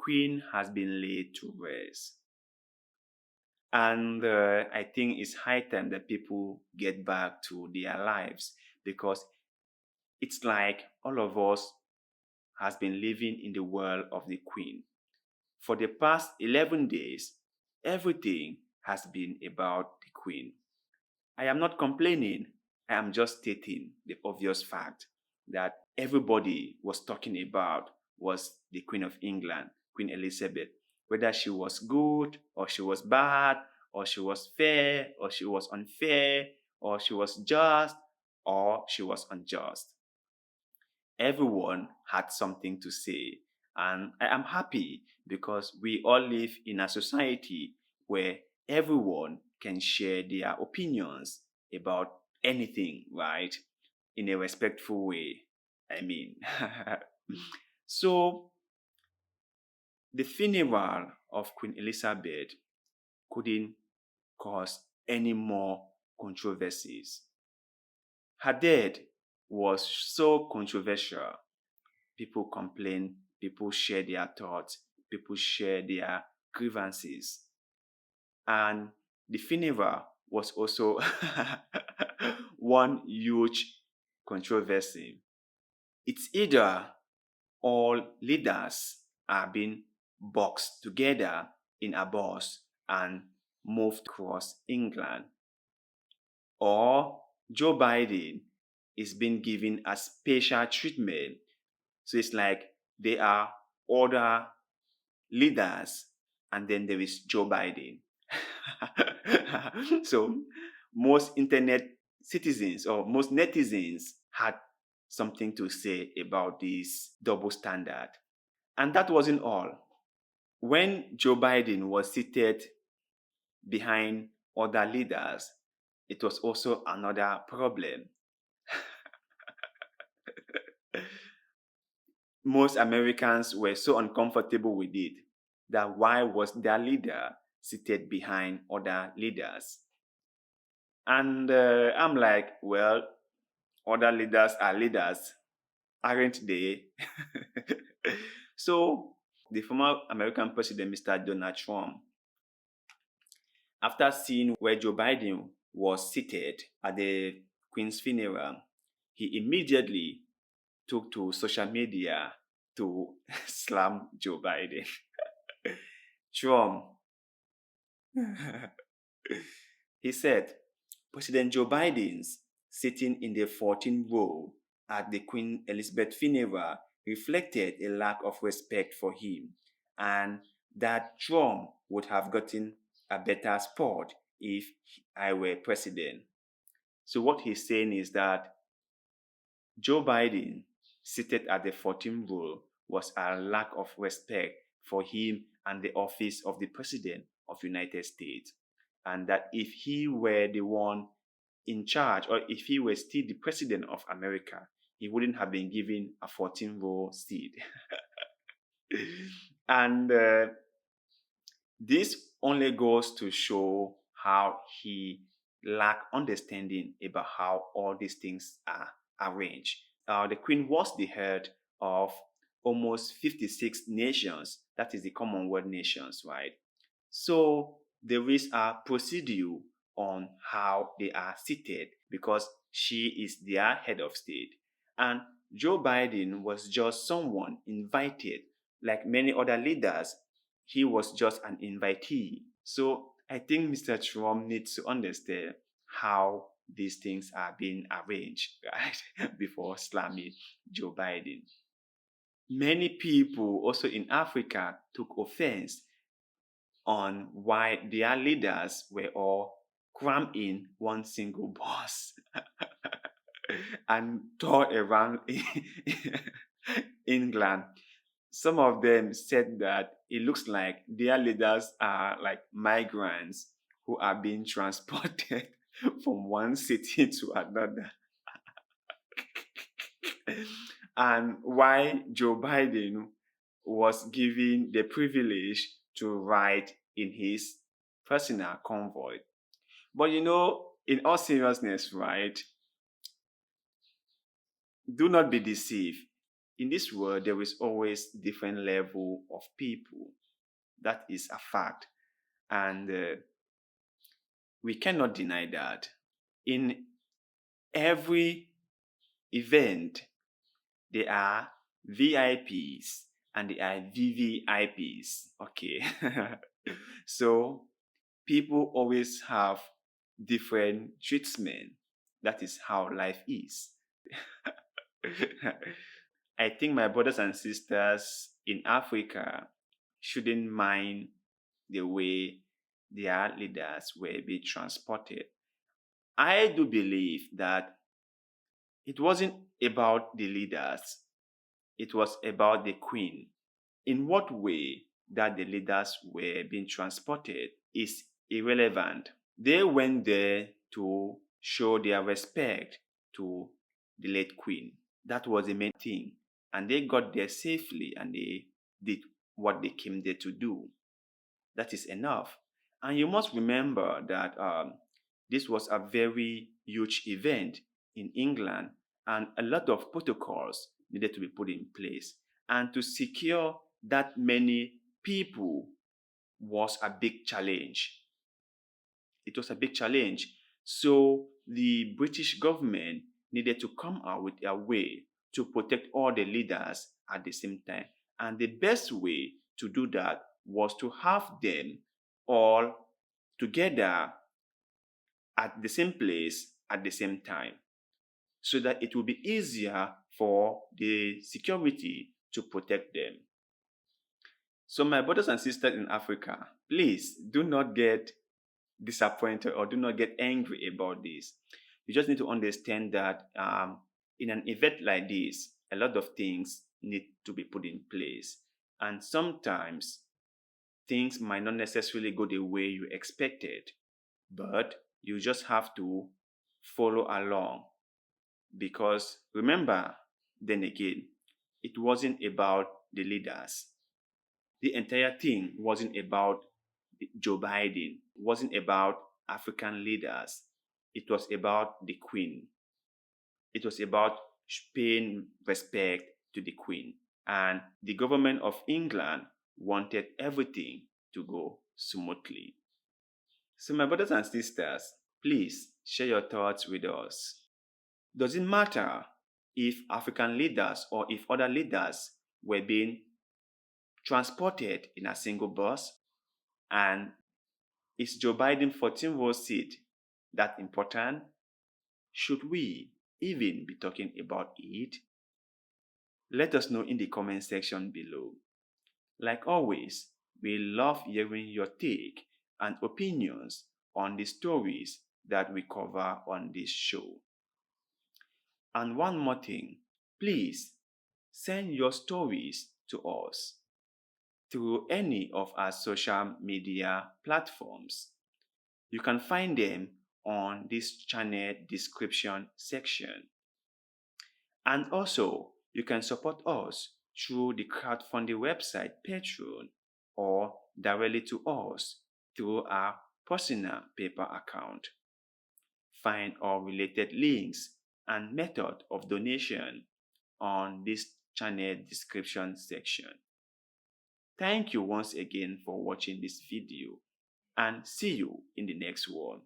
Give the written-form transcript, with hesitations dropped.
Queen has been laid to rest. And I think it's high time that people get back to their lives, because it's like all of us has been living in the world of the Queen. For the past 11 days, everything has been about the Queen. I am not complaining. I am just stating the obvious fact that everybody was talking about was the Queen of England, Queen Elizabeth. Whether she was good or she was bad, or she was fair or she was unfair, or she was just or she was unjust. Everyone had something to say. And I am happy because we all live in a society where everyone can share their opinions about anything, right? In a respectful way. I mean, so the funeral of Queen Elizabeth couldn't cause any more controversies. Her death was so controversial. People complain, people share their thoughts, people share their grievances. And the funeral was also one huge controversy. It's either all leaders are being boxed together in a bus and moved across England, or Joe Biden is being given a special treatment. So it's like they are other leaders, and then there is Joe Biden. So most internet citizens or most netizens had something to say about this double standard. And that wasn't all. When Joe Biden was seated behind other leaders, it was also another problem. Most Americans were so uncomfortable with it that why was their leader seated behind other leaders? And I'm like, well, other leaders are leaders, aren't they? So the former American president, Mr. Donald Trump, after seeing where Joe Biden was seated at the Queen's funeral, he immediately took to social media to slam Joe Biden. Trump, he said, President Joe Biden's sitting in the 14th row at the Queen Elizabeth funeral reflected a lack of respect for him, and that Trump would have gotten a better spot if I were president. So what he's saying is that Joe Biden seated at the 14th row was a lack of respect for him and the office of the president of the United States. And that if he were the one in charge, or if he were still the president of America, he wouldn't have been given a 14-row seat. And this only goes to show how he lacked understanding about how all these things are arranged. The Queen was the head of almost 56 nations, that is the Commonwealth nations, right? So there is a procedure on how they are seated because she is their head of state. And Joe Biden was just someone invited. Like many other leaders, he was just an invitee. So I think Mr. Trump needs to understand how these things are being arranged, right? Before slamming Joe Biden. Many people also in Africa took offense on why their leaders were all crammed in one single bus and toured around England. Some of them said that it looks like their leaders are like migrants who are being transported from one city to another. And why Joe Biden was given the privilege to ride in his personal convoy. But in all seriousness, right, do not be deceived. In this world, there is always different level of people. That is a fact. And we cannot deny that. In every event, there are VIPs and there are VVIPs. Okay. So people always have different treatment. That is how life is. I think my brothers and sisters in Africa shouldn't mind the way their leaders were being transported. I do believe that it wasn't about the leaders, it was about the queen. In what way that the leaders were being transported is irrelevant. They went there to show their respect to the late queen. That was the main thing. And they got there safely and they did what they came there to do. That is enough. And you must remember that this was a very huge event in England, and a lot of protocols needed to be put in place. And to secure that many people was a big challenge. It was a big challenge. So the British government needed to come out with a way to protect all the leaders at the same time. And the best way to do that was to have them all together at the same place at the same time so that it will be easier for the security to protect them. So, my brothers and sisters in Africa, please do not get disappointed or do not get angry about this. You just need to understand that in an event like this, a lot of things need to be put in place. And sometimes things might not necessarily go the way you expected, but you just have to follow along. Because remember, then again, it wasn't about the leaders. The entire thing wasn't about Joe Biden, wasn't about African leaders. It was about the Queen. It was about paying respect to the Queen. And the government of England wanted everything to go smoothly. So, my brothers and sisters, please share your thoughts with us. Does it matter if African leaders or if other leaders were being transported in a single bus? And is Joe Biden 14th row seat that important? Should we even be talking about it? Let us know in the comment section below. Like always, we love hearing your take and opinions on the stories that we cover on this show. And one more thing, please send your stories to us through any of our social media platforms. You can find them on this channel description section. And also, you can support us through the crowdfunding website Patreon or directly to us through our personal PayPal account. Find all related links and method of donation on this channel description section. Thank you once again for watching this video and see you in the next one.